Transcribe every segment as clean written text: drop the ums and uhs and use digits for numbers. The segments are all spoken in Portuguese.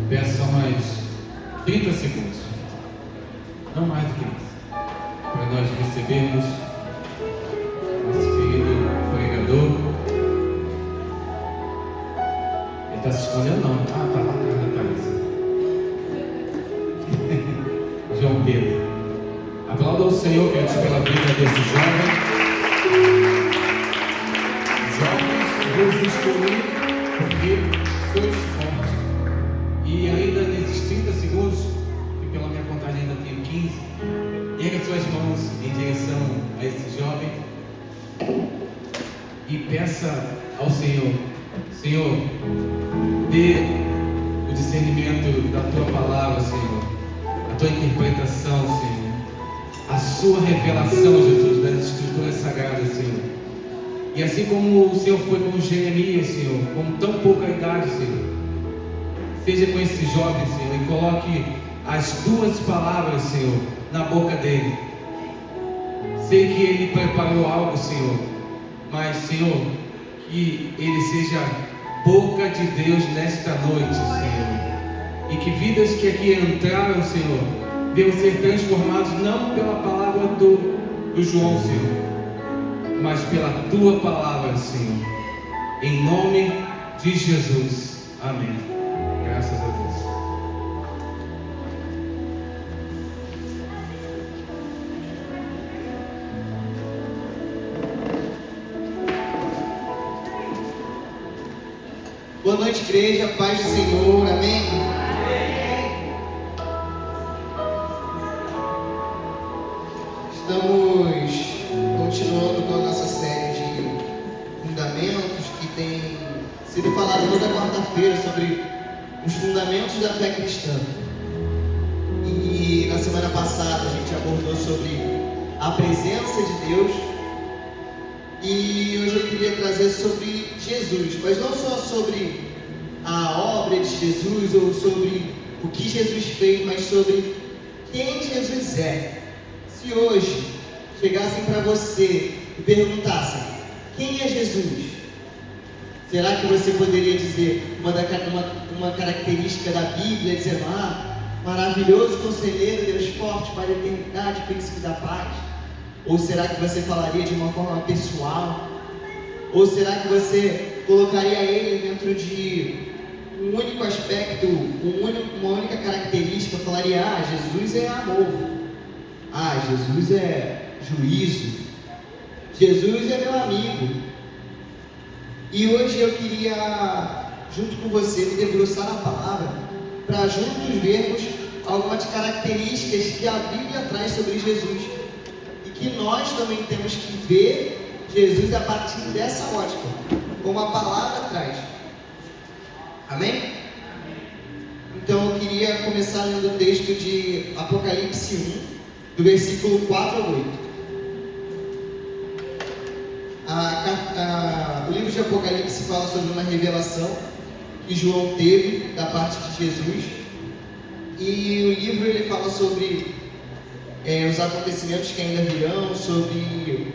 Peço só mais 30 segundos, não mais do que isso, para nós recebermos nosso querido pregador. Ele está se escondendo não? Ah, está lá atrás da Thaís. João Pedro. Aplauda o Senhor, queridos, pela vida desse jovem. Jovens, vos escolhi porque sois fortes. E ainda nesses 30 segundos, que pela minha contagem ainda tenho 15, erga suas mãos em direção a esse jovem e peça ao Senhor: Senhor, dê o discernimento da tua palavra, Senhor, a tua interpretação, Senhor, a sua revelação, Jesus, das Escrituras Sagradas, Senhor. E assim como o Senhor foi com Jeremias, Senhor, com tão pouca idade, Senhor, seja com esse jovem, Senhor, e coloque as tuas palavras, Senhor, na boca dele. Sei que ele preparou algo, Senhor, mas, Senhor, que ele seja boca de Deus nesta noite, Senhor, e que vidas que aqui entraram, Senhor, venham ser transformados não pela palavra do João, Senhor, mas pela tua palavra, Senhor, em nome de Jesus, amém. Graças a Deus. Boa noite, igreja, paz do Senhor, amém? Estamos continuando com a nossa série de fundamentos que tem sido falado toda quarta-feira sobre os fundamentos da fé cristã. E na semana passada a gente abordou sobre a presença de Deus. E hoje eu queria trazer sobre Jesus, mas não só sobre a obra de Jesus ou sobre o que Jesus fez, mas sobre quem Jesus é. Se hoje chegassem para você e perguntassem: quem é Jesus? Será que você poderia dizer uma característica da Bíblia, dizendo: maravilhoso conselheiro, Deus forte para a eternidade, príncipe da paz? Ou será que você falaria de uma forma pessoal? Ou será que você colocaria ele dentro de um único aspecto, uma única característica? Falaria: Jesus é amor, Jesus é juízo, Jesus é meu amigo. E hoje eu queria, junto com você, me debruçar na palavra, para juntos vermos algumas características que a Bíblia traz sobre Jesus, que nós também temos que ver Jesus a partir dessa ótica, como a palavra traz. Amém? Então eu queria começar lendo o texto de Apocalipse 1, do versículo 4 ao 8. O livro de Apocalipse fala sobre uma revelação que João teve da parte de Jesus. E o livro ele fala sobre os acontecimentos que ainda virão, sobre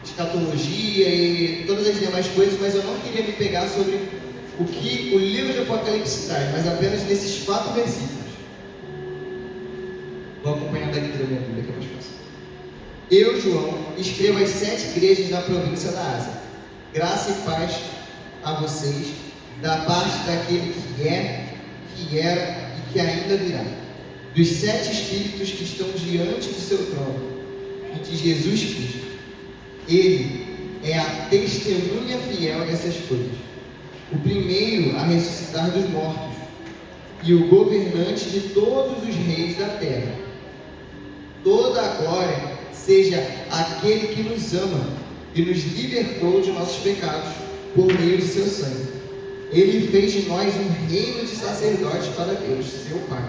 escatologia e todas as demais coisas, mas eu não queria me pegar sobre o que o livro de Apocalipse traz, mas apenas nesses 4 versículos. Vou acompanhar daqui da minha Bíblia, que é mais fácil. Eu, João, escrevo às 7 igrejas da província da Ásia. Graça e paz a vocês, da parte daquele que é, que era e que ainda virá, dos 7 Espíritos que estão diante do seu trono, e de Jesus Cristo. Ele é a testemunha fiel dessas coisas, o primeiro a ressuscitar dos mortos, e o governante de todos os reis da terra. Toda a glória seja aquele que nos ama e nos libertou de nossos pecados por meio de seu sangue. Ele fez de nós um reino de sacerdotes para Deus, seu Pai.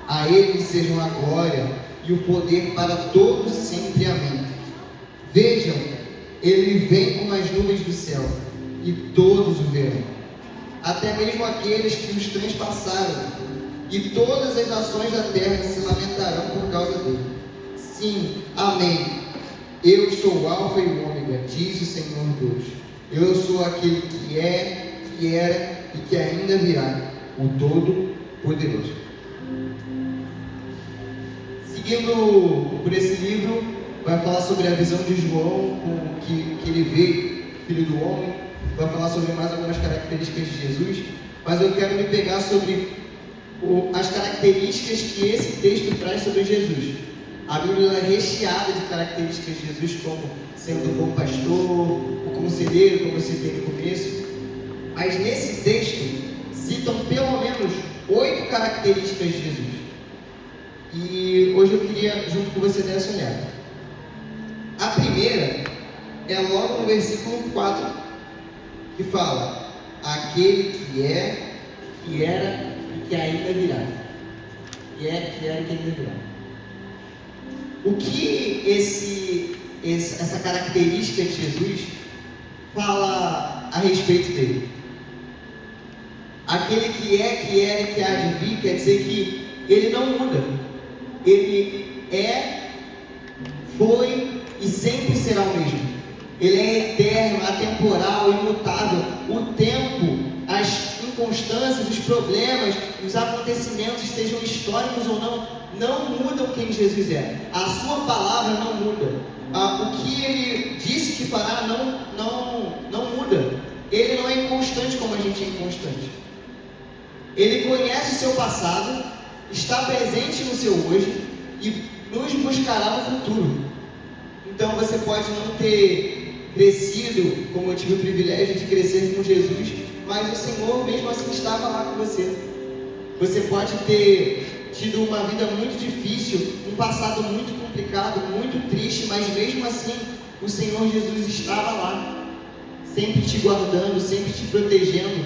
A Ele sejam a glória e o poder para todos sempre. Amém. Vejam, Ele vem com as nuvens do céu, e todos o verão, até mesmo aqueles que os transpassaram, e todas as nações da terra se lamentarão por causa dele. Sim, amém. Eu sou o Alfa e o Ômega, diz o Senhor Deus. Eu sou aquele que é, que era e que ainda virá, o Todo poderoso. Seguindo por esse livro, vai falar sobre a visão de João, que ele vê, filho do homem, vai falar sobre mais algumas características de Jesus, mas eu quero me pegar sobre as características que esse texto traz sobre Jesus. A Bíblia é recheada de características de Jesus, como sendo o bom pastor, o conselheiro, como eu citei no começo. Mas nesse texto citam pelo menos 8 características de Jesus. E hoje eu queria, junto com você, dar essa olhada. A primeira é logo no versículo 4, que fala: aquele que é, que era e que ainda virá. Que é, que era e que ainda virá. O que essa característica de Jesus fala a respeito dele? Aquele que é, que era e que há de vir, quer dizer que ele não muda. Ele é, foi e sempre será o mesmo. Ele é eterno, atemporal, imutável. O tempo, as inconstâncias, os problemas, os acontecimentos, sejam históricos ou não mudam quem Jesus é. A sua palavra não muda. O que ele disse que fará não muda. Ele não é inconstante como a gente é inconstante. Ele conhece o seu passado, está presente no seu hoje e nos buscará no futuro. Então você pode não ter crescido, como eu tive o privilégio de crescer com Jesus, mas o Senhor mesmo assim estava lá com você. Você pode ter tido uma vida muito difícil, um passado muito complicado, muito triste, mas mesmo assim o Senhor Jesus estava lá, sempre te guardando, sempre te protegendo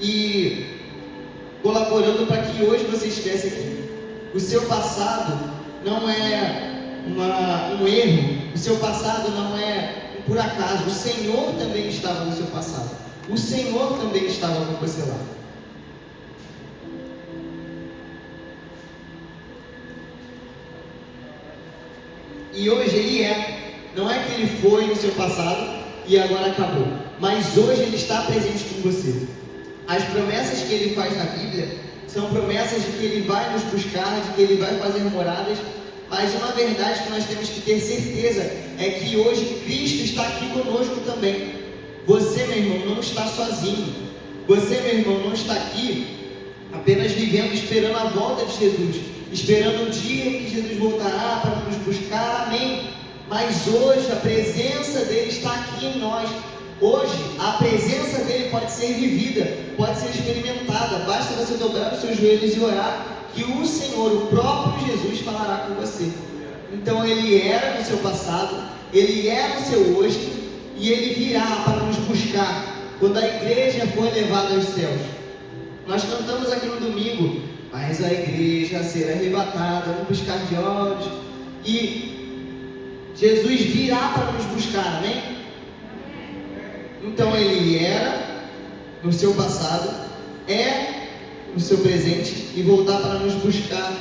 e colaborando para que hoje você estivesse aqui. O seu passado não é um erro, o seu passado não é um por acaso. O Senhor também estava no seu passado, o Senhor também estava com você lá. E hoje ele não é que ele foi no seu passado e agora acabou, mas hoje ele está presente com você. As promessas que ele faz na Bíblia são promessas de que ele vai nos buscar, de que ele vai fazer moradas, mas uma verdade que nós temos que ter certeza é que hoje Cristo está aqui conosco também. Você, meu irmão, não está sozinho. Você, meu irmão, não está aqui apenas vivendo, esperando a volta de Jesus, esperando o dia em que Jesus voltará para nos buscar, amém. Mas hoje a presença dele está aqui em nós. Hoje a presença dele pode ser vivida, pode ser experimentada. Basta você dobrar os seus joelhos e orar, que o Senhor, o próprio Jesus, falará com você. Então ele era no seu passado, ele é no seu hoje, e ele virá para nos buscar quando a igreja for levada aos céus. Nós cantamos aqui no domingo: mas a igreja será arrebatada no piscar de olhos, e Jesus virá para nos buscar, amém? Então ele era no seu passado, é no seu presente e voltar para nos buscar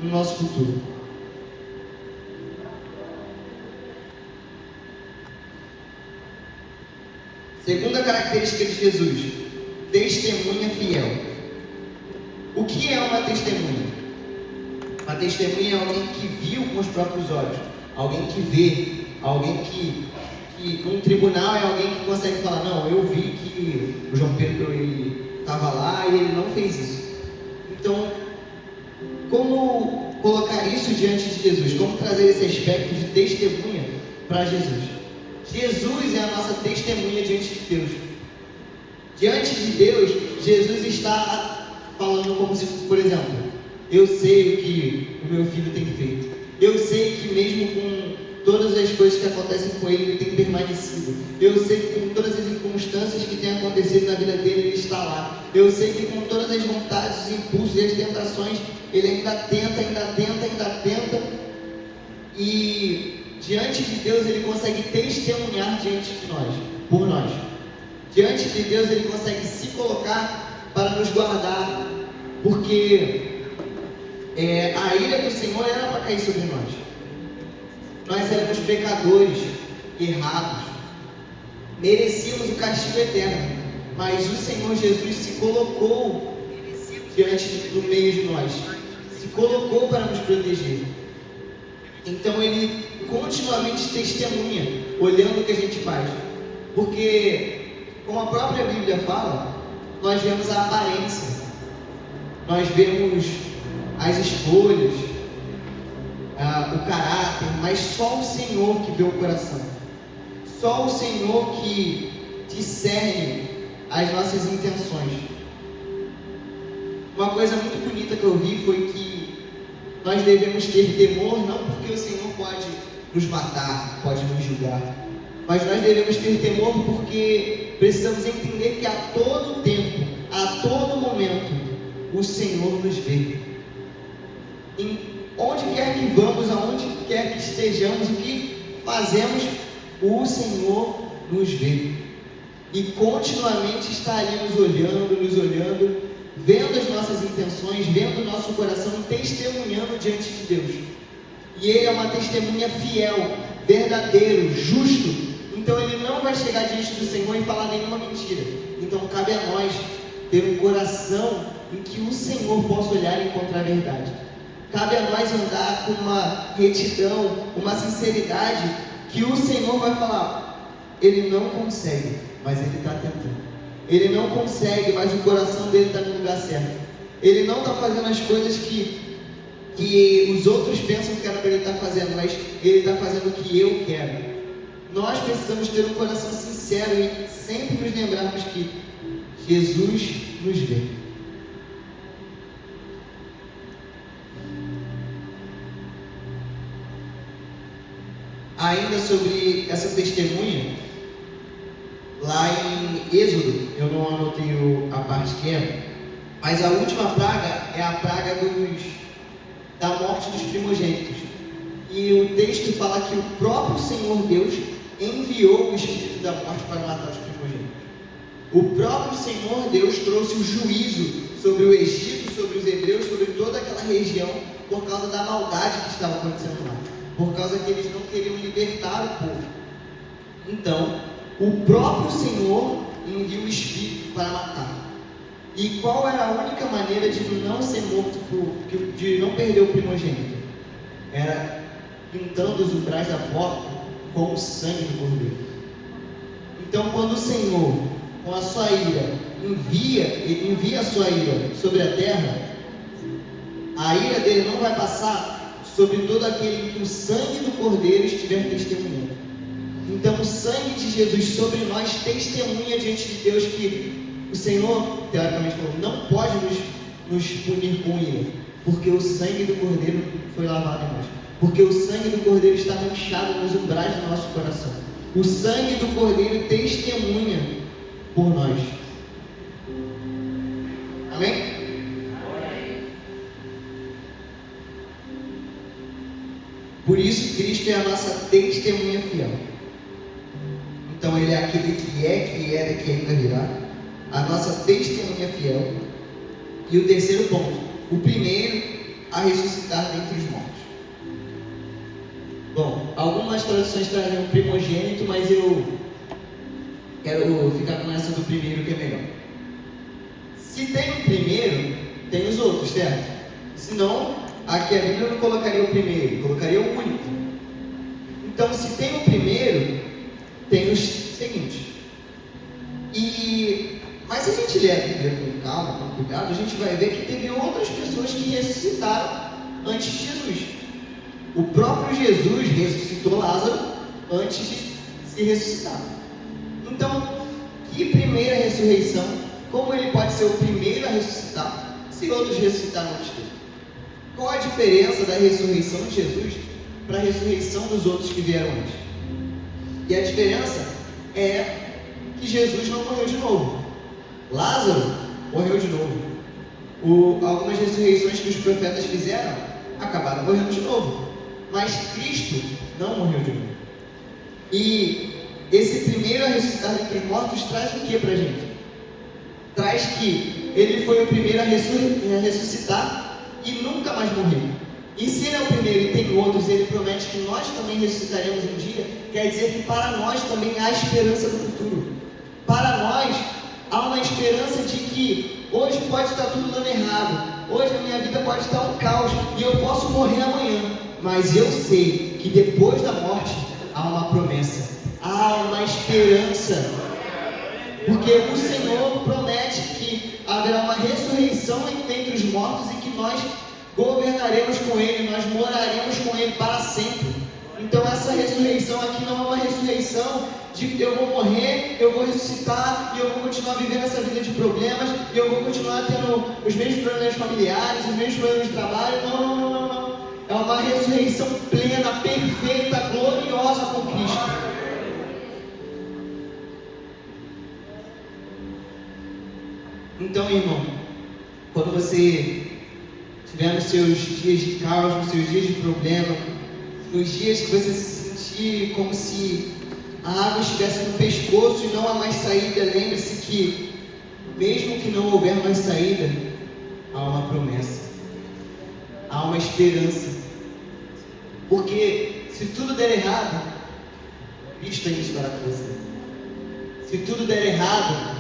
no nosso futuro. Segunda característica de Jesus: testemunha fiel. O que é uma testemunha? Uma testemunha é alguém que viu com os próprios olhos, alguém que vê, alguém que um tribunal é alguém que consegue falar: não, eu vi que o João Pedro estava lá e ele não fez isso. Então, como colocar isso diante de Jesus? Como trazer esse aspecto de testemunha para Jesus? Jesus é a nossa testemunha diante de Deus. Diante de Deus, Jesus está falando como se, por exemplo, eu sei o que o meu filho tem feito. Eu sei que mesmo com todas as coisas que acontecem com ele, ele tem permanecido. Eu sei que com todas as circunstâncias que têm acontecido na vida dele, ele está lá. Eu sei que com todas as vontades, os impulsos e as tentações, ele ainda tenta. E diante de Deus, ele consegue testemunhar diante de nós, por nós. Diante de Deus, ele consegue se colocar para nos guardar, porque a ira do Senhor era para cair sobre nós. Nós éramos pecadores, errados, merecíamos o castigo eterno, mas o Senhor Jesus se colocou, merecíamos do meio de nós, se colocou para nos proteger. Então Ele continuamente testemunha, olhando o que a gente faz. Porque, como a própria Bíblia fala, nós vemos a aparência, nós vemos as escolhas, o caráter, mas só o Senhor que vê o coração. Só o Senhor que discerne as nossas intenções. Uma coisa muito bonita que eu vi foi que nós devemos ter temor, não porque o Senhor pode nos matar, pode nos julgar, mas nós devemos ter temor porque precisamos entender que a todo tempo, a todo momento, o Senhor nos vê. Em onde quer que vamos, aonde quer que estejamos, o que fazemos, o Senhor nos vê. E continuamente está ali nos olhando, vendo as nossas intenções, vendo o nosso coração, testemunhando diante de Deus. E Ele é uma testemunha fiel, verdadeiro, justo. Então Ele não vai chegar diante do Senhor e falar nenhuma mentira. Então cabe a nós ter um coração em que o Senhor possa olhar e encontrar a verdade. Cabe a nós andar com uma retidão, uma sinceridade, que o Senhor vai falar, ele não consegue, mas ele está tentando. Ele não consegue, mas o coração dele está no lugar certo. Ele não está fazendo as coisas que os outros pensam que era para ele estar fazendo, mas ele está fazendo o que eu quero. Nós precisamos ter um coração sincero e sempre nos lembrarmos que Jesus nos vê. Ainda sobre essa testemunha, lá em Êxodo, eu não anotei a parte que é, mas a última praga é a praga da morte dos primogênitos. E o texto fala que o próprio Senhor Deus enviou o espírito da morte para matar os primogênitos. O próprio Senhor Deus trouxe o juízo sobre o Egito, sobre os hebreus, sobre toda aquela região, por causa da maldade que estava acontecendo lá, por causa que eles não queriam libertar o povo. Então, o próprio Senhor enviou o espírito para matar. E qual era a única maneira de não ser morto, de não perder o primogênito? Era pintando os umbrais da porta com o sangue do cordeiro. Então, quando o Senhor, com a sua ira, envia a sua ira sobre a terra, a ira dele não vai passar sobre todo aquele que o sangue do cordeiro estiver testemunhando. Então, o sangue de Jesus sobre nós testemunha diante de Deus que o Senhor, teoricamente falou, não pode nos punir com ira, porque o sangue do cordeiro foi lavado em nós, porque o sangue do cordeiro está manchado nos umbrais do nosso coração. O sangue do cordeiro testemunha por nós. Amém? Por isso Cristo é a nossa testemunha fiel. Então Ele é aquele que era e que ainda virá, a nossa testemunha fiel. E o terceiro ponto, o primeiro a ressuscitar dentre os mortos. Bom, algumas traduções trazem o primogênito, mas eu quero ficar com essa do primeiro, que é melhor. Se tem o primeiro, tem os outros, certo? Senão, aqui a Bíblia não colocaria o primeiro, colocaria o único. Então, se tem o primeiro, tem os seguintes. Mas se a gente ler a Bíblia com calma, com cuidado, a gente vai ver que teve outras pessoas que ressuscitaram antes de Jesus. O próprio Jesus ressuscitou Lázaro antes de se ressuscitar. Então, que primeira ressurreição? Como ele pode ser o primeiro a ressuscitar, se outros ressuscitaram antes dele? Qual a diferença da ressurreição de Jesus para a ressurreição dos outros que vieram antes? E a diferença é que Jesus não morreu de novo. Lázaro morreu de novo. Algumas ressurreições que os profetas fizeram acabaram morrendo de novo. Mas Cristo não morreu de novo. E esse primeiro a ressuscitar dentre os mortos traz o que para a gente? Traz que ele foi o primeiro a ressuscitar e nunca mais morreu. E se ele é o primeiro e tem outros, ele promete que nós também ressuscitaremos um dia. Quer dizer que para nós também há esperança do futuro. Para nós há uma esperança de que hoje pode estar tudo dando errado, hoje a minha vida pode estar um caos e eu posso morrer amanhã, mas eu sei que depois da morte há uma promessa, há uma esperança, porque o Senhor promete que haverá uma ressurreição entre os mortos e que nós governaremos com Ele, nós moraremos com Ele para sempre. Então essa ressurreição aqui não é uma ressurreição de eu vou morrer, eu vou ressuscitar e eu vou continuar vivendo essa vida de problemas e eu vou continuar tendo os mesmos problemas familiares, os mesmos problemas de trabalho. Não. É uma ressurreição plena, perfeita, gloriosa com Cristo. Então, irmão, quando você estiver nos seus dias de caos, nos seus dias de problema, nos dias que você se sentir como se a água estivesse no pescoço e não há mais saída, lembre-se que, mesmo que não houver mais saída, há uma promessa, há uma esperança. Porque se tudo der errado, Cristo ainda estará com você. Se tudo der errado,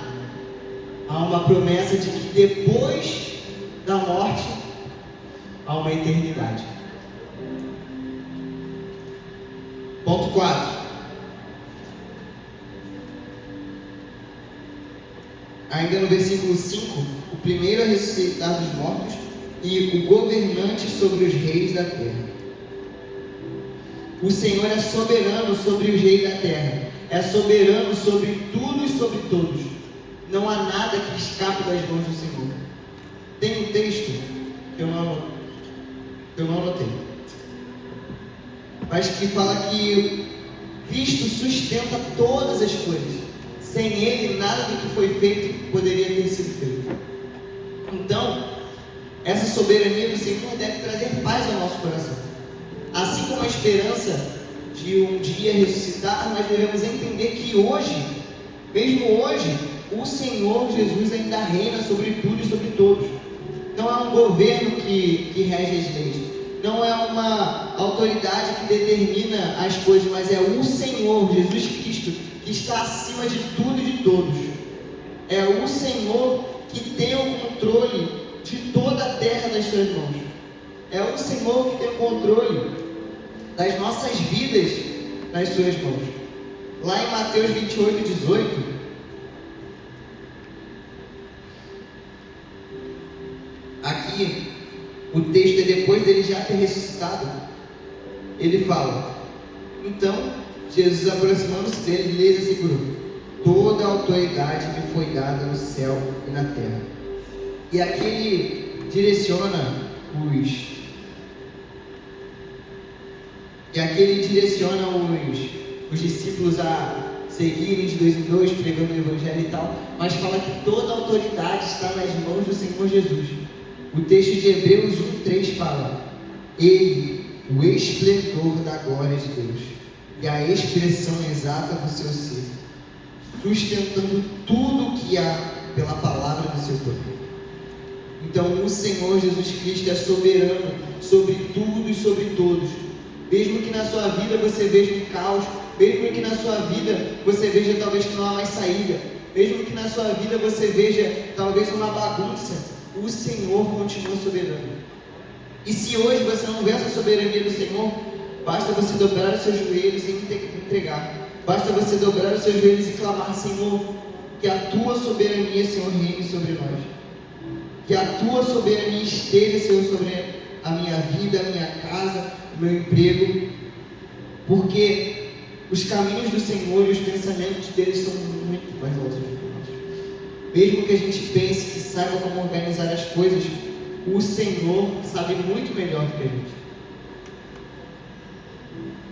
há uma promessa de que depois da morte há uma eternidade. Ponto 4. Ainda no versículo 5, o primeiro a ressuscitar dos mortos e o governante sobre os reis da terra. O Senhor é soberano sobre os reis da terra, é soberano sobre tudo e sobre todos. Não há nada que escape das mãos do Senhor. Tem um texto que eu não anotei, mas que fala que Cristo sustenta todas as coisas. Sem Ele, nada do que foi feito poderia ter sido feito. Então, essa soberania do Senhor deve trazer paz ao nosso coração. Assim como a esperança de um dia ressuscitar, nós devemos entender que hoje, mesmo hoje, o Senhor Jesus ainda reina sobre tudo e sobre todos. Não é um governo que rege as leis, não é uma autoridade que determina as coisas, mas é o Senhor Jesus Cristo que está acima de tudo e de todos. É o Senhor que tem o controle de toda a terra nas suas mãos. É o Senhor que tem o controle das nossas vidas nas suas mãos. Lá em Mateus 28:18, aqui o texto é depois dele já ter ressuscitado. Ele fala: então Jesus, aproximando-se dele, lhes assegurou: toda a autoridade me foi dada no céu e na terra. E aqui ele direciona os discípulos a seguirem de 2 em 2, pregando o Evangelho e tal, mas fala que toda a autoridade está nas mãos do Senhor Jesus. O texto de Hebreus 1:3 fala: Ele, o esplendor da glória de Deus e a expressão exata do seu ser, sustentando tudo o que há pela palavra do seu poder. Então o Senhor Jesus Cristo é soberano sobre tudo e sobre todos. Mesmo que na sua vida você veja um caos, mesmo que na sua vida você veja talvez que não há mais saída, mesmo que na sua vida você veja talvez uma bagunça, o Senhor continua soberano. E se hoje você não vê essa soberania do Senhor, basta você dobrar os seus joelhos e entregar. Basta você dobrar os seus joelhos e clamar: Senhor, que a tua soberania, Senhor, reine sobre nós. Que a tua soberania esteja, Senhor, sobre a minha vida, a minha casa, o meu emprego. Porque os caminhos do Senhor e os pensamentos dele são muito mais altos do que nós. Mesmo que a gente pense que saiba como organizar as coisas, o Senhor sabe muito melhor do que a gente.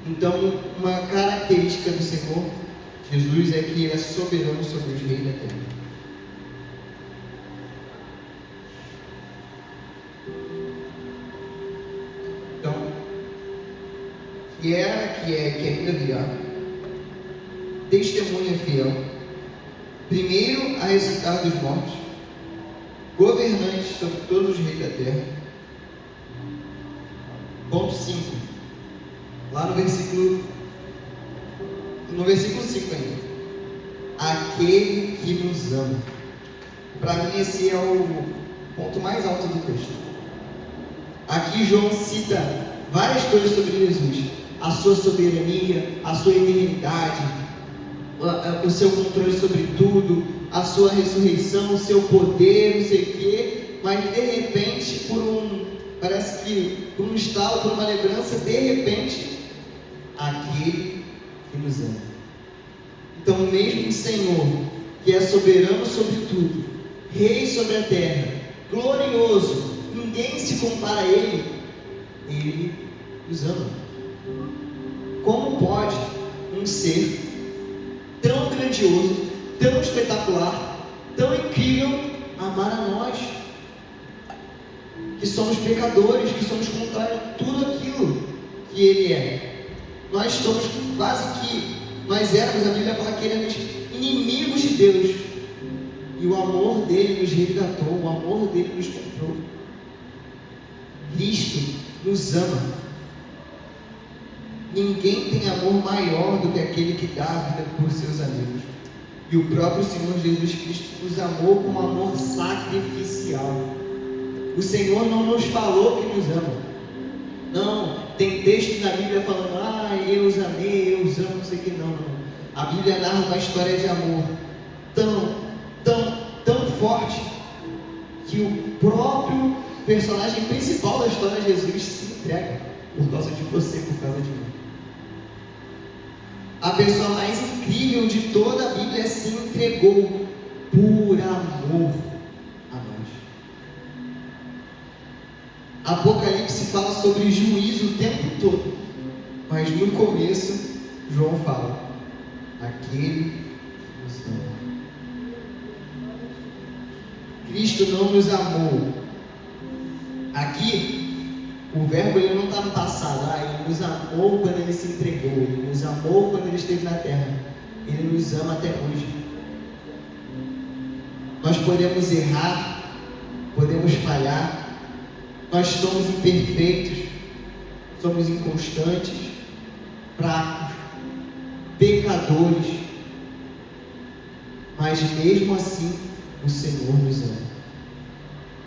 Então, uma característica do Senhor Jesus é que Ele é soberano sobre os reis da terra. Então, que ainda virá, testemunha fiel, primeiro a ressuscitar dos mortos, governante sobre todos os reis da terra. Ponto 5, lá no versículo 5 ainda: aquele que nos ama. Para mim esse é o ponto mais alto do texto. Aqui João cita várias coisas sobre Jesus, a sua soberania, a sua eternidade, o seu controle sobre tudo, a sua ressurreição, o seu poder, não sei o quê, mas de repente, parece que por um estalo, por uma lembrança, de repente, aquele que nos ama. Então, mesmo o Senhor, que é soberano sobre tudo, Rei sobre a terra, glorioso, ninguém se compara a Ele, Ele nos ama. Como pode um ser tão grandioso, tão espetacular, tão incrível, amar a nós, que somos pecadores, que somos contrários a tudo aquilo que Ele é? Nós somos quase que, nós éramos, a Bíblia fala que éramos inimigos de Deus, e o amor dele nos resgatou, o amor dele nos comprou. Cristo nos ama. Ninguém tem amor maior do que aquele que dá a vida por seus amigos. E o próprio Senhor Jesus Cristo nos amou com um amor sacrificial. O Senhor não nos falou que nos ama. Não, tem textos na Bíblia falando, eu os amei, eu os amo, não sei o que, não. A Bíblia narra uma história de amor tão forte, que o próprio personagem principal da história, Jesus, se entrega por causa de você, por causa de mim. A pessoa mais incrível de toda a Bíblia se entregou por amor a nós. Apocalipse fala sobre juízo o tempo todo, mas no começo João fala, aquele que nos ama. Cristo não nos amou. Aqui, o verbo ele não está no passado. Ele nos amou quando Ele se entregou. Ele nos amou quando Ele esteve na terra. Ele nos ama até hoje. Nós podemos errar, podemos falhar. Nós somos imperfeitos, somos inconstantes, fracos, pecadores. Mas mesmo assim, o Senhor nos ama.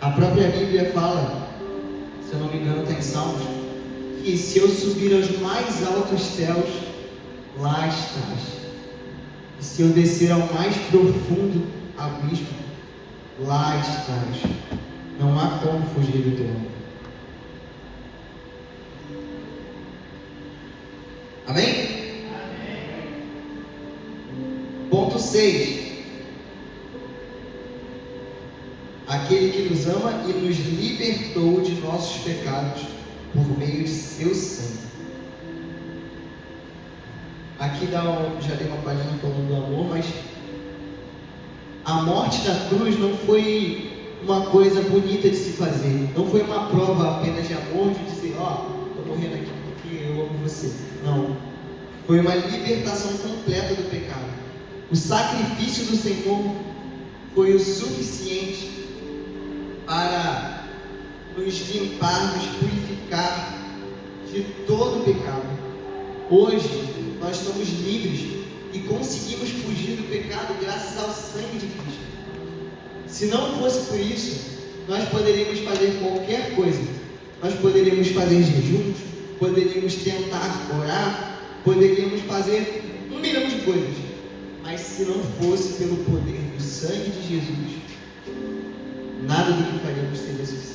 A própria Bíblia fala, se eu não me engano está em Salmos, que se eu subir aos mais altos céus, lá estás. E se eu descer ao mais profundo abismo, lá estás. Não há como fugir do teu amor. Amém? Amém. Ponto 6. Aquele que nos ama e nos libertou de nossos pecados por meio de seu sangue. Aqui já dei uma palhinha falando do amor, mas a morte da cruz não foi uma coisa bonita de se fazer. Não foi uma prova apenas de amor, de dizer, estou morrendo aqui porque eu amo você. Não. Foi uma libertação completa do pecado. O sacrifício do Senhor foi o suficiente para nos limpar, nos purificar de todo o pecado. Hoje, nós somos livres e conseguimos fugir do pecado graças ao sangue de Cristo. Se não fosse por isso, nós poderíamos fazer qualquer coisa. Nós poderíamos fazer jejuns, poderíamos tentar orar, poderíamos fazer 1 milhão de coisas. Mas se não fosse pelo poder do sangue de Jesus, nada do que faríamos seria suficiente.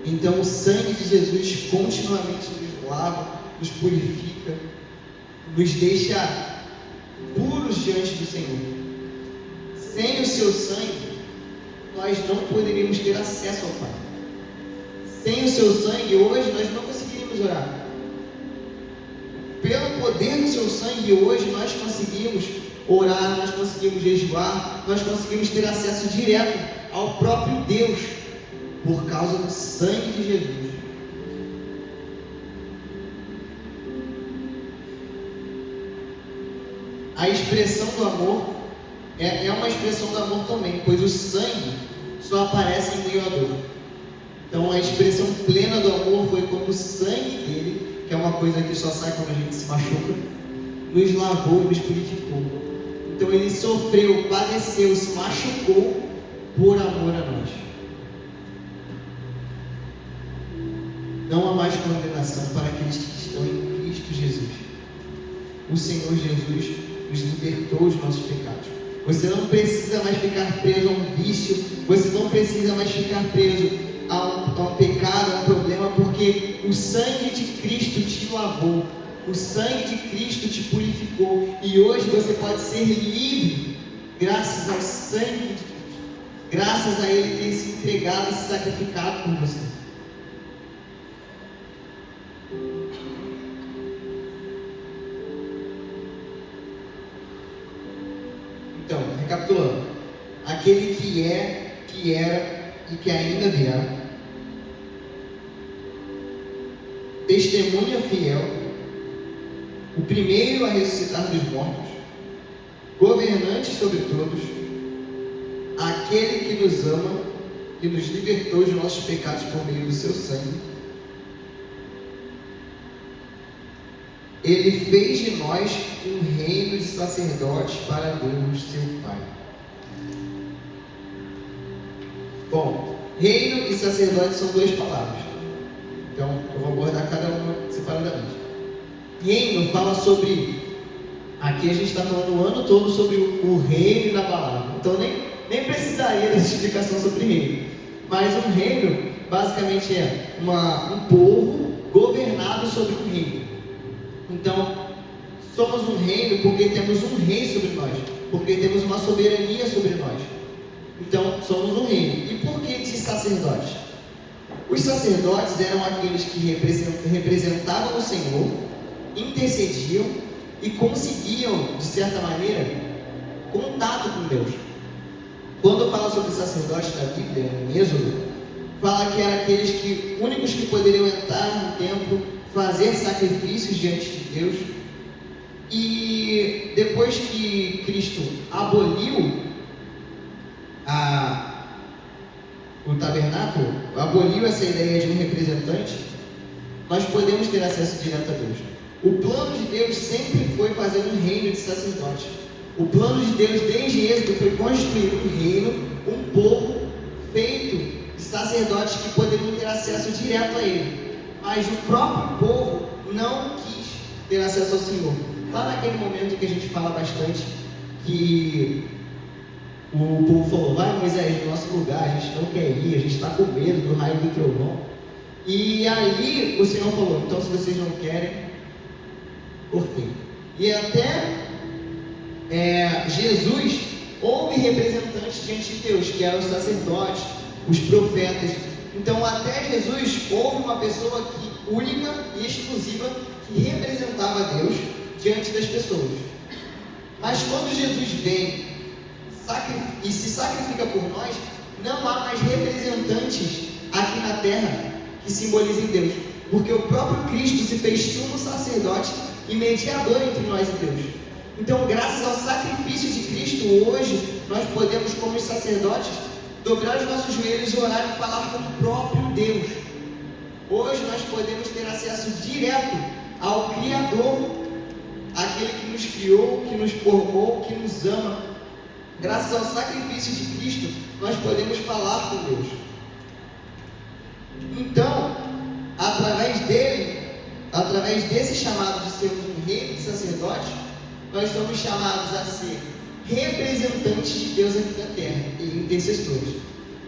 Então o sangue de Jesus continuamente nos lava, nos purifica, nos deixa puros diante do Senhor. Sem o seu sangue, nós não poderíamos ter acesso ao Pai. Sem o seu sangue, hoje nós não conseguiríamos orar. Pelo poder do seu sangue, hoje nós conseguimos orar, nós conseguimos jejuar, nós conseguimos ter acesso direto ao próprio Deus, por causa do sangue de Jesus. A expressão do amor é uma expressão do amor também, pois o sangue só aparece em meio à dor. Então a expressão plena do amor foi quando o sangue dele, que é uma coisa que só sai quando a gente se machuca, nos lavou e nos purificou. Então ele sofreu, padeceu, se machucou por amor a nós. Não há mais condenação para aqueles que estão em Cristo Jesus. O Senhor Jesus nos libertou dos nossos pecados. Você não precisa mais ficar preso a um vício, você não precisa mais ficar preso a um pecado, a um problema, porque o sangue de Cristo te lavou, o sangue de Cristo te purificou, e hoje você pode ser livre, graças ao sangue de Cristo, graças a Ele ter se entregado e se sacrificado por você. Então, recapitulando, aquele que é, que era e que ainda virá, testemunha fiel, o primeiro a ressuscitar dos mortos, governante sobre todos, aquele que nos ama e nos libertou de nossos pecados por meio do seu sangue. Ele fez de nós um reino de sacerdotes para Deus, seu Pai. Bom, reino e sacerdote são duas palavras. Então, eu vou abordar cada uma separadamente. Reino fala sobre... Aqui a gente está falando o ano todo sobre o reino da palavra. Então, nem precisaria dessa explicação sobre reino. Mas um reino, basicamente, é um povo governado sobre um reino. Então, somos um reino porque temos um rei sobre nós, porque temos uma soberania sobre nós. Então, somos um reino. E por que de sacerdotes? Os sacerdotes eram aqueles que representavam o Senhor, intercediam e conseguiam, de certa maneira, contato com Deus. Quando fala sobre sacerdotes na Bíblia, em Êxodo, fala que eram aqueles únicos que poderiam entrar no templo, fazer sacrifícios diante de Deus. E depois que Cristo aboliu o tabernáculo, aboliu essa ideia de um representante, nós podemos ter acesso direto a Deus. O plano de Deus sempre foi fazer um reino de sacerdotes. O plano de Deus desde Êxodo foi construir um reino, um povo feito de sacerdotes que poderiam ter acesso direto a Ele. Mas o próprio povo não quis ter acesso ao Senhor. Lá naquele momento que a gente fala bastante, que o povo falou: vai Moisés, no nosso lugar, a gente não quer ir, a gente está com medo do raio do trovão. E ali o Senhor falou: então se vocês não querem, cortei. E até Jesus, houve representantes diante de Deus, que eram os sacerdotes, os profetas. Então até Jesus houve uma pessoa única e exclusiva que representava Deus diante das pessoas. Mas quando Jesus vem e se sacrifica por nós, não há mais representantes aqui na terra que simbolizem Deus, porque o próprio Cristo se fez sumo sacerdote e mediador entre nós e Deus. Então, graças ao sacrifício de Cristo, hoje nós podemos, como os sacerdotes, dobrar os nossos joelhos, orar e falar com o próprio Deus. Hoje nós podemos ter acesso direto ao Criador, aquele que nos criou, que nos formou, que nos ama. Graças ao sacrifício de Cristo, nós podemos falar com Deus. Então, através dele, através desse chamado de sermos um reino de sacerdotes, nós somos chamados a ser representantes de Deus aqui na terra e intercessores.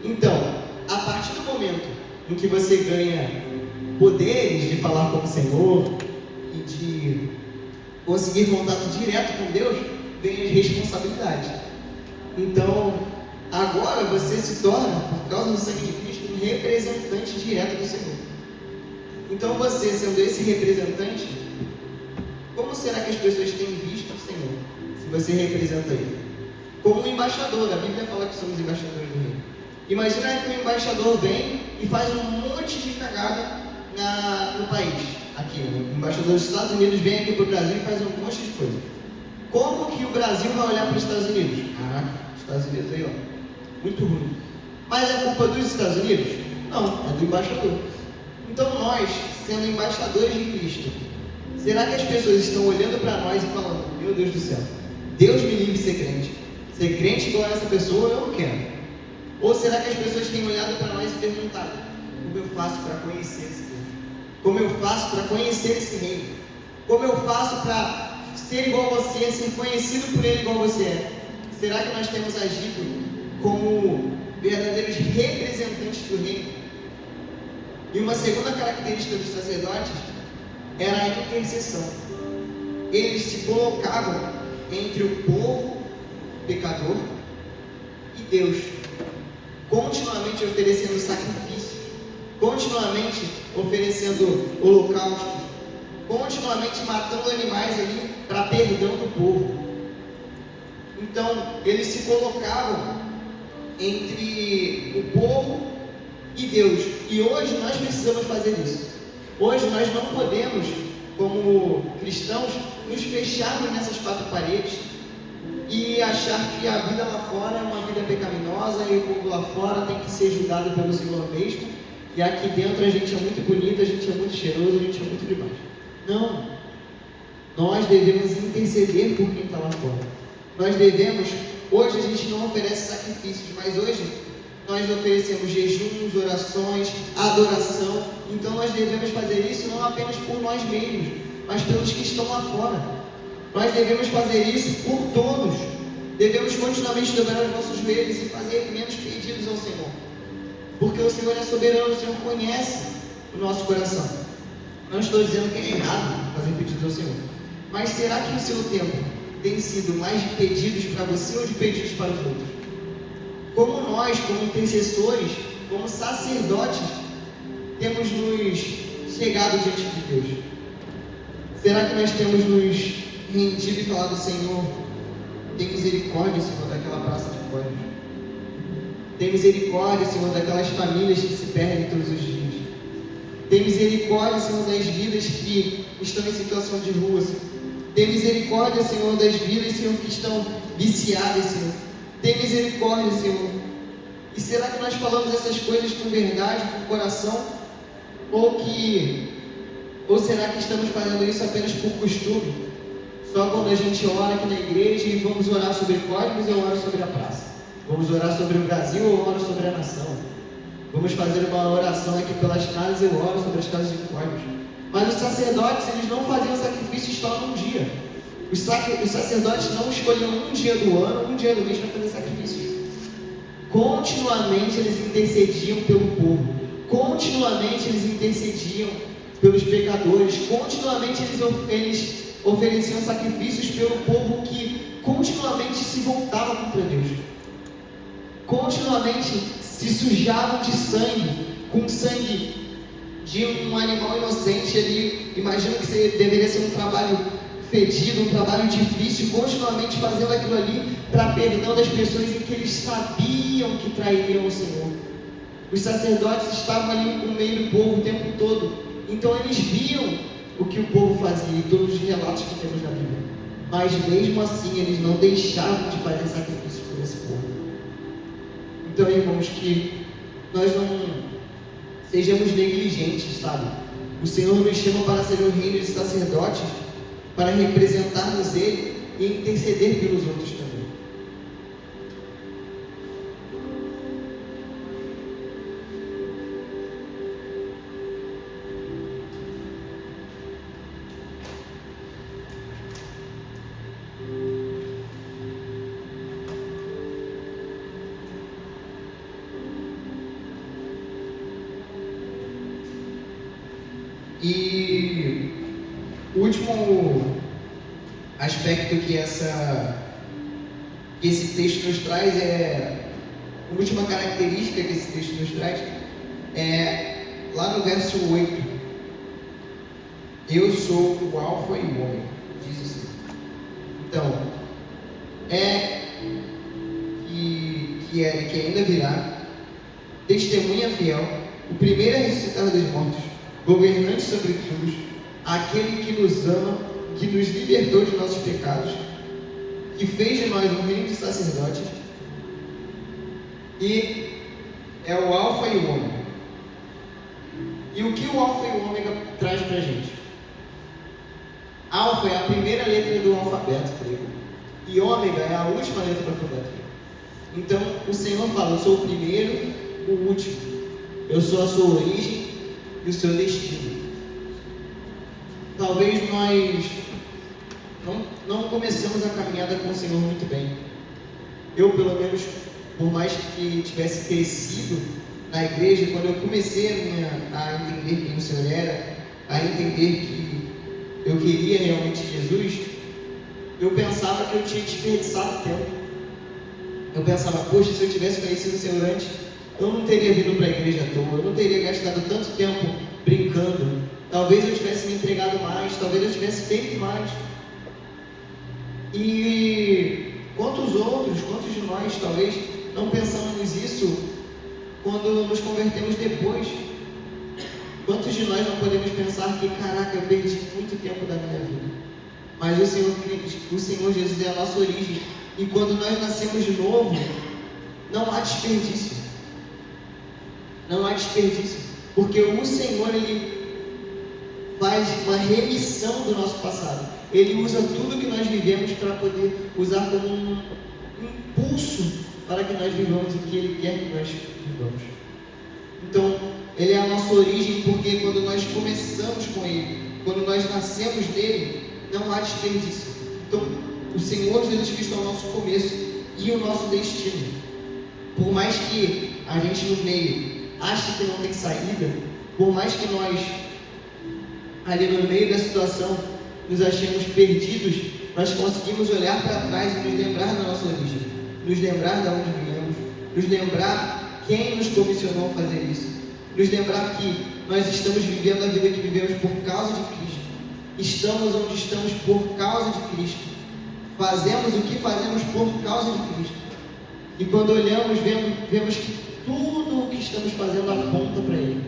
Então, a partir do momento em que você ganha poderes de falar com o Senhor e de conseguir contato direto com Deus, vem as responsabilidades. Então, agora você se torna, por causa do sangue de Cristo, um representante direto do Senhor. Então você, sendo esse representante, como será que as pessoas têm visto o Senhor, se você representa Ele? Como um embaixador, a Bíblia fala que somos embaixadores do reino. Imagina que um embaixador vem e faz um monte de cagada no país. Aqui, o embaixador dos Estados Unidos vem aqui para o Brasil e faz um monte de coisa. Como que o Brasil vai olhar para os Estados Unidos? Estados Unidos aí, ó, muito ruim. Mas é culpa dos Estados Unidos? Não, é do embaixador. Então nós, sendo embaixadores de Cristo, será que as pessoas estão olhando para nós e falando: meu Deus do céu, Deus me livre de ser crente igual a essa pessoa, eu não quero. Ou será que as pessoas têm olhado para nós e perguntado: como eu faço para conhecer esse Deus? Como eu faço para conhecer esse reino? Como eu faço para ser igual a você, ser conhecido por Ele igual você é? Será que nós temos agido como verdadeiros representantes do reino? E uma segunda característica dos sacerdotes era a intercessão. Eles se colocavam entre o povo pecador e Deus, continuamente oferecendo sacrifícios, continuamente oferecendo holocaustos, continuamente matando animais ali para perdão do povo. Então, eles se colocavam entre o povo e Deus. E hoje nós precisamos fazer isso. Hoje nós não podemos, como cristãos, nos fecharmos nessas quatro paredes e achar que a vida lá fora é uma vida pecaminosa e o povo lá fora tem que ser julgado pelo Senhor mesmo, e aqui dentro a gente é muito bonito, a gente é muito cheiroso, a gente é muito demais. Não. Nós devemos interceder por quem está lá fora. Nós devemos, hoje a gente não oferece sacrifícios, mas hoje nós oferecemos jejuns, orações, adoração. Então nós devemos fazer isso não apenas por nós mesmos, mas pelos que estão lá fora. Nós devemos fazer isso por todos. Devemos continuamente dobrar os nossos joelhos e fazer menos pedidos ao Senhor, porque o Senhor é soberano, o Senhor conhece o nosso coração. Não estou dizendo que é errado fazer pedidos ao Senhor, mas será que o seu tempo tem sido mais de pedidos para você ou de pedidos para os outros? Como nós, como intercessores, como sacerdotes, temos nos chegado diante de Deus? Será que nós temos nos rendido e falado: Senhor, tem misericórdia, Senhor, daquela praça de córregos? Tem misericórdia, Senhor, daquelas famílias que se perdem todos os dias? Tem misericórdia, Senhor, das vidas que estão em situação de rua, Senhor. Tem misericórdia, Senhor, das vidas, Senhor, que estão viciadas, Senhor. Tem misericórdia, Senhor. E será que nós falamos essas coisas com verdade, com coração? Ou será que estamos fazendo isso apenas por costume? Só quando a gente ora aqui na igreja e vamos orar sobre cosmos, eu oro sobre a praça. Vamos orar sobre o Brasil, eu oro sobre a nação. Vamos fazer uma oração aqui pelas casas, eu oro sobre as casas de cosmos. Mas os sacerdotes, eles não faziam sacrifício só num dia. Os sacerdotes não escolhiam um dia do ano, um dia do mês para fazer sacrifícios. Continuamente eles intercediam pelo povo. Continuamente eles intercediam pelos pecadores. Continuamente eles ofereciam sacrifícios pelo povo que continuamente se voltava contra Deus. Continuamente se sujavam de sangue, com sangue de um animal inocente ali. Imagina que deveria ser um trabalho fedido, um trabalho difícil, continuamente fazendo aquilo ali para perdão das pessoas em que eles sabiam que trairiam o Senhor. Os sacerdotes estavam ali com o meio do povo o tempo todo, então eles viam o que o povo fazia, e todos os relatos que temos na Bíblia, mas mesmo assim eles não deixavam de fazer sacrifícios por esse povo. Então, irmãos, que nós não sejamos negligentes, sabe? O Senhor nos chama para ser um reino de sacerdotes, para representarmos Ele e interceder pelos outros também. E o último aspecto que esse texto nos traz a última característica que esse texto nos traz é lá no verso 8. Eu sou o Alfa e o Ômega, diz o Senhor. Então, que ainda virá, testemunha fiel, o primeiro a ressuscitar dos mortos, governante sobre todos, aquele que nos ama, que nos libertou de nossos pecados, que fez de nós um reino de sacerdotes, e é o Alfa e o Ômega. E o que o Alfa e o Ômega traz para a gente? Alfa é a primeira letra do alfabeto grego, e Ômega é a última letra do alfabeto grego. Então o Senhor fala: eu sou o primeiro, o último, eu sou a sua origem e o seu destino. Talvez nós não começamos a caminhada com o Senhor muito bem. Eu, pelo menos, por mais que tivesse crescido na igreja, quando eu comecei a entender quem o Senhor era, a entender que eu queria realmente Jesus, eu pensava que eu tinha desperdiçado tempo. Eu pensava: poxa, se eu tivesse conhecido o Senhor antes, eu não teria vindo para a igreja à toa, eu não teria gastado tanto tempo brincando, talvez eu tivesse me entregado mais, talvez eu tivesse feito mais. E quantos de nós talvez não pensamos isso quando nos convertemos depois? Quantos de nós não podemos pensar que, caraca, eu perdi muito tempo da minha vida? Mas o Senhor Jesus é a nossa origem, e quando nós nascemos de novo, não há desperdício. Não há desperdício, porque o Senhor, Ele faz uma remissão do nosso passado. Ele usa tudo que nós vivemos para poder usar como um impulso para que nós vivamos o que Ele quer que nós vivamos. Então, Ele é a nossa origem, porque quando nós começamos com Ele, quando nós nascemos nele, não há desperdício. Então, o Senhor Jesus Cristo é o nosso começo e o nosso destino. Por mais que a gente no meio ache que não tem saída, por mais que nós ali no meio da situação nos achemos perdidos, nós conseguimos olhar para trás e nos lembrar da nossa origem, nos lembrar de onde viemos, nos lembrar quem nos comissionou a fazer isso, nos lembrar que nós estamos vivendo a vida que vivemos por causa de Cristo, estamos onde estamos por causa de Cristo, fazemos o que fazemos por causa de Cristo. E quando olhamos, vemos que tudo o que estamos fazendo aponta para Ele.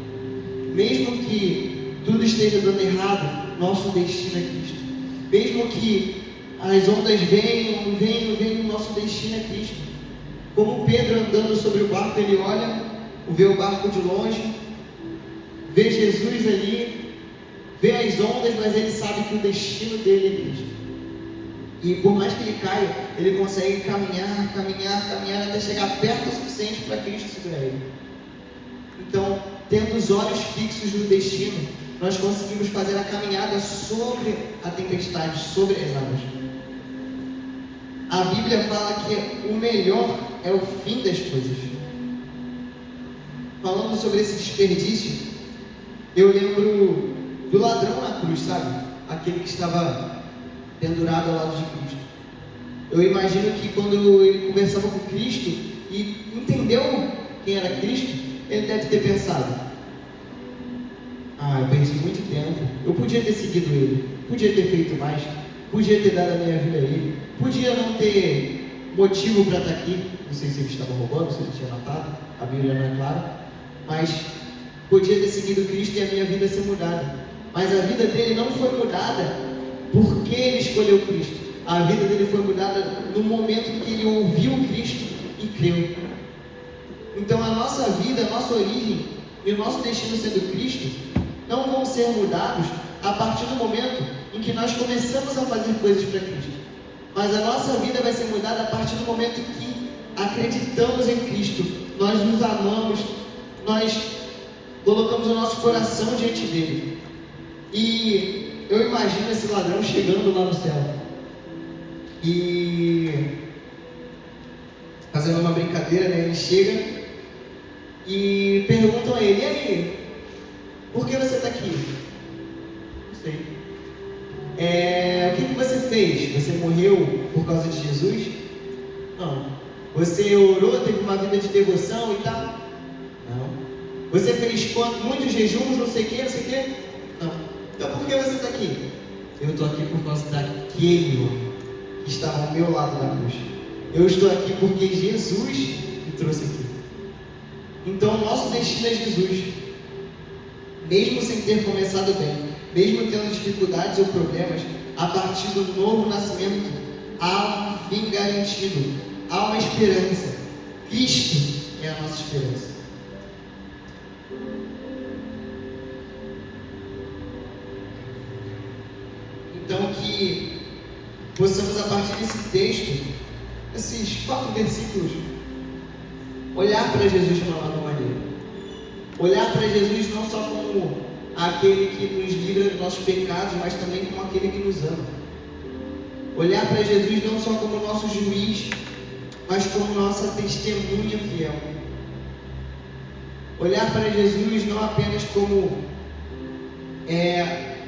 Mesmo que tudo esteja dando errado, nosso destino é Cristo. Mesmo que as ondas venham, o nosso destino é Cristo. Como Pedro andando sobre o barco, ele olha, vê o barco de longe, vê Jesus ali, vê as ondas, mas ele sabe que o destino dele é Cristo. E por mais que ele caia, ele consegue caminhar até chegar perto o suficiente para Cristo segurar ele. Então, tendo os olhos fixos no destino, nós conseguimos fazer a caminhada sobre a tempestade, sobre as águas. A Bíblia fala que o melhor é o fim das coisas. Falando sobre esse desperdício, eu lembro do ladrão na cruz, sabe? Aquele que estava pendurado ao lado de Cristo. Eu imagino que quando ele conversava com Cristo e entendeu quem era Cristo, ele deve ter pensado: eu perdi muito tempo, eu podia ter seguido ele, podia ter feito mais, podia ter dado a minha vida a ele, podia não ter motivo para estar aqui. Não sei se ele estava roubando, se ele tinha matado, a Bíblia não é clara, mas podia ter seguido Cristo e a minha vida ser mudada. Mas a vida dele não foi mudada porque ele escolheu Cristo. A vida dele foi mudada no momento em que ele ouviu Cristo e creu. Então a nossa vida, a nossa origem e o nosso destino sendo Cristo não vão ser mudados a partir do momento em que nós começamos a fazer coisas para Cristo. Mas a nossa vida vai ser mudada a partir do momento em que acreditamos em Cristo, nós nos amamos, nós colocamos o nosso coração diante dele. E eu imagino esse ladrão chegando lá no céu e fazendo uma brincadeira, né? Ele chega e perguntam a ele: e aí, por que você está aqui? Não sei. O que você fez? Você morreu por causa de Jesus? Não. Você orou, teve uma vida de devoção e tal? Não. Você fez muitos jejuns, não sei o que? Não. Então por que você está aqui? Eu estou aqui por causa daquele homem que estava ao meu lado na cruz. Eu estou aqui porque Jesus me trouxe aqui. Então o nosso destino é Jesus. Mesmo sem ter começado bem, mesmo tendo dificuldades ou problemas, a partir do novo nascimento há um fim garantido, há uma esperança. Cristo é a nossa esperança. Então que possamos, a partir desse texto, esses 4 versículos, olhar para Jesus de uma nova maneira. Olhar para Jesus não só como aquele que nos livra dos nossos pecados, mas também como aquele que nos ama. Olhar para Jesus não só como nosso juiz, mas como nossa testemunha fiel. Olhar para Jesus não apenas como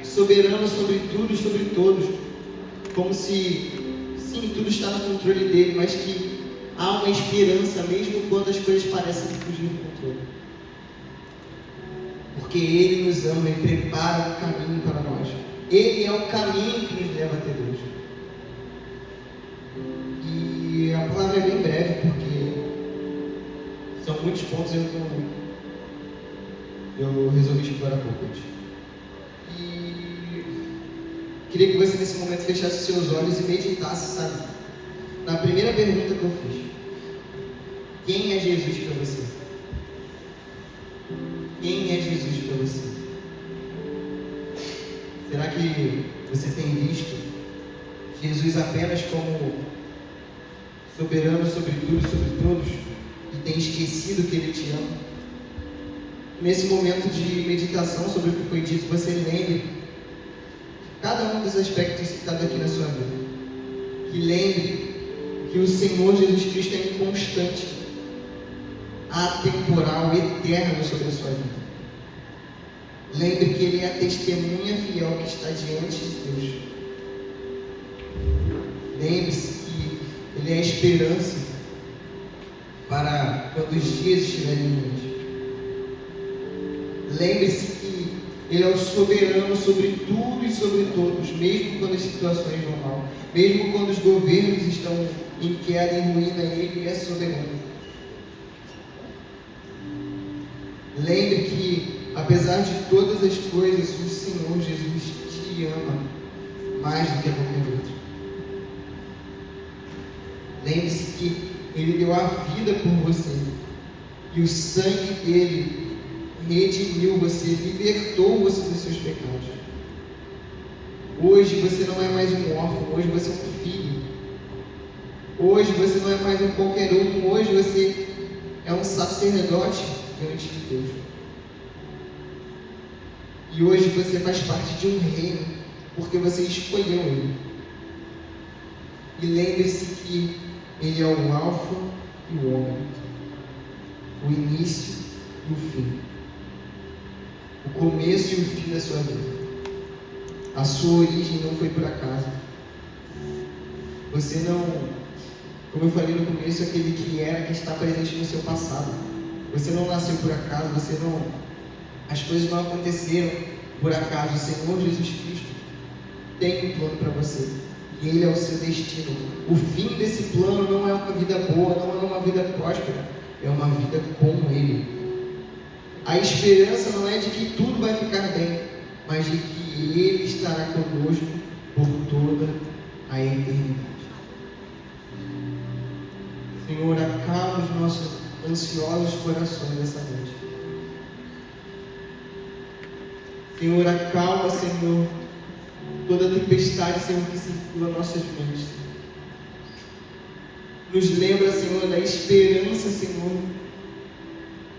soberano sobre tudo e sobre todos, como se, sim, tudo está no controle dele, mas que há uma esperança mesmo quando as coisas parecem fugir do controle. Porque Ele nos ama e prepara um caminho para nós. Ele é o caminho que nos leva até Deus. E a palavra é bem breve, porque são muitos pontos eu resolvi explorar pouco hoje. E queria que você nesse momento fechasse seus olhos e meditasse, sabe? Na primeira pergunta que eu fiz. Quem é Jesus para você? Quem é Jesus para você? Será que você tem visto Jesus apenas como soberano sobre tudo e sobre todos e tem esquecido que Ele te ama? Nesse momento de meditação sobre o que foi dito, você lembre cada um dos aspectos citados aqui na sua vida. Que lembre que o Senhor Jesus Cristo é inconstante, atemporal, eterno sobre a sua vida. Lembre que Ele é a testemunha fiel que está diante de Deus. Lembre-se que Ele é a esperança para quando os dias estiverem ruins. Lembre-se que Ele é o soberano sobre tudo e sobre todos, mesmo quando as situações vão mal, mesmo quando os governos estão em queda e ruína, Ele é soberano. Lembre que, apesar de todas as coisas, o Senhor Jesus te ama mais do que a qualquer outro. Lembre-se que Ele deu a vida por você e o sangue dele redimiu você, libertou você dos seus pecados. Hoje você não é mais um órfão, hoje você é um filho. Hoje você não é mais um qualquer um, hoje você é um sacerdote diante de Deus. E hoje você faz parte de um reino, porque você escolheu Ele. E lembre-se que Ele é o Alfa e o Ômega, o início e o fim, o começo e o fim da sua vida. A sua origem não foi por acaso. Você não, como eu falei no começo, aquele que era, que está presente no seu passado. Você não nasceu por acaso, as coisas não aconteceram por acaso. O Senhor Jesus Cristo tem um plano para você. E Ele é o seu destino. O fim desse plano não é uma vida boa, não é uma vida próspera, é uma vida com Ele. A esperança não é de que tudo vai ficar bem, mas de que Ele estará conosco por toda a eternidade. Senhor, acalma os nossos ansiosos corações essa noite. Senhor, acalma, Senhor, toda tempestade, Senhor, que circula nossas mentes. Nos lembra, Senhor, da esperança, Senhor.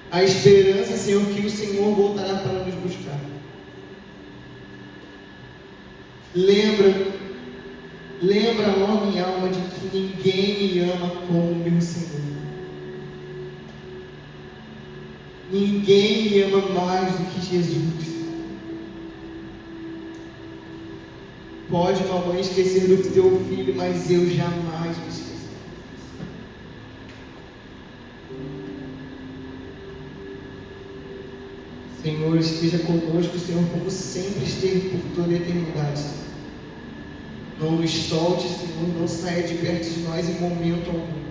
A esperança, Senhor, que o Senhor voltará para nos buscar. Lembra, ó minha alma, de que ninguém me ama como o meu Senhor. Ninguém me ama mais do que Jesus. Pode uma mãe esquecer do teu filho, mas eu jamais me esqueço. Senhor, esteja conosco, Senhor, como sempre esteve por toda a eternidade. Não nos solte, Senhor, não saia de perto de nós em momento algum.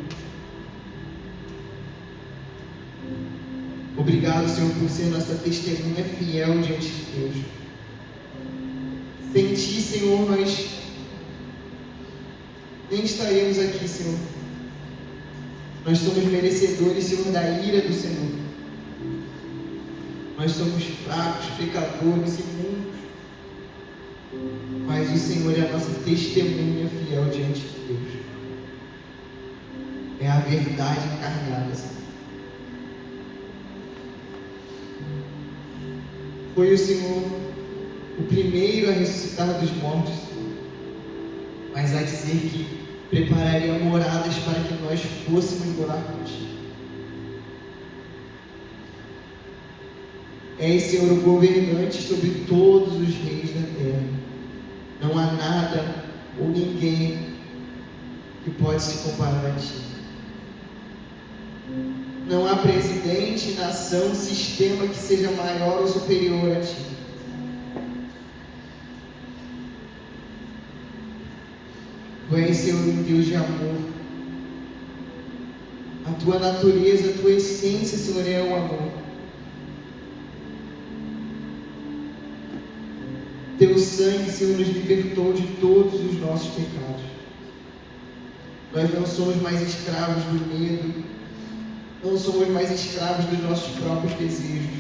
Obrigado, Senhor, por ser nossa testemunha fiel diante de Deus. Sem Ti, Senhor, nós nem estaremos aqui, Senhor. Nós somos merecedores, Senhor, da ira do Senhor. Nós somos fracos, pecadores, imundos. Mas o Senhor é a nossa testemunha fiel diante de Deus. É a verdade encarnada, Senhor. Foi o Senhor o primeiro a ressuscitar dos mortos, mas a dizer que prepararia moradas para que nós fôssemos morar contigo. És, Senhor, o governante sobre todos os reis da terra. Não há nada ou ninguém que pode se comparar a ti. Não há presidente, nação, sistema que seja maior ou superior a ti. Tu és, Senhor, um Deus de amor. A tua natureza, a tua essência, Senhor, é o amor. Teu sangue, Senhor, nos libertou de todos os nossos pecados. Nós não somos mais escravos do medo, não somos mais escravos dos nossos próprios desejos.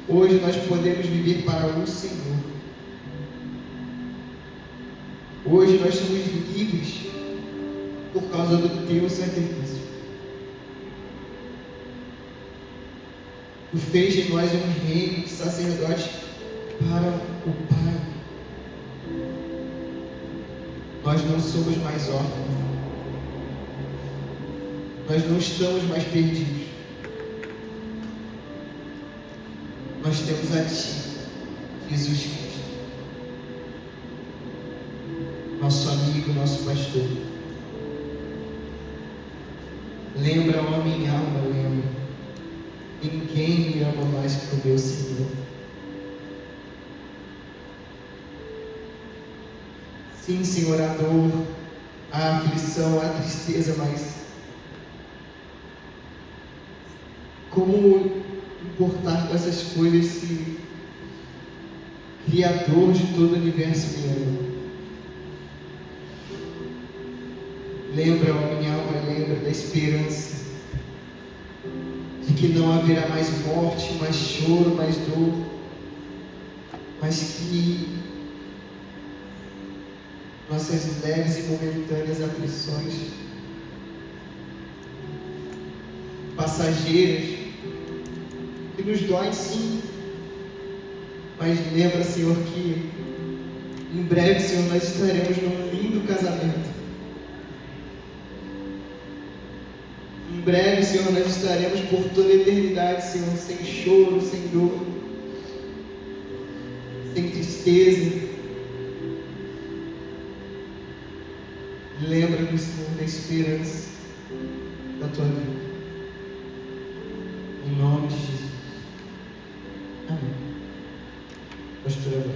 Hoje nós podemos viver para o Senhor. Hoje nós somos livres por causa do teu sacrifício. Tu fez de nós um reino de sacerdote para o Pai. Nós não somos mais órfãos. Nós não estamos mais perdidos. Nós temos a Ti, Jesus Cristo, nosso amigo, nosso pastor. Lembra, ó minha alma, lembra. Ninguém me ama mais que o meu Senhor. Sim, Senhor, a dor, a aflição, a tristeza, mas como importar com essas coisas se Criador de todo o universo me ama? Lembra, ó minha alma, lembra da esperança de que não haverá mais morte, mais choro, mais dor, mas que nossas leves e momentâneas aflições passageiras, que nos dói sim, mas lembra, Senhor, que em breve, Senhor, nós estaremos num lindo casamento. Em breve, Senhor, nós estaremos por toda a eternidade, Senhor, sem choro, sem dor, sem tristeza. Lembra-nos, Senhor, da esperança da Tua vida. Em nome de Jesus. Amém. Pastora,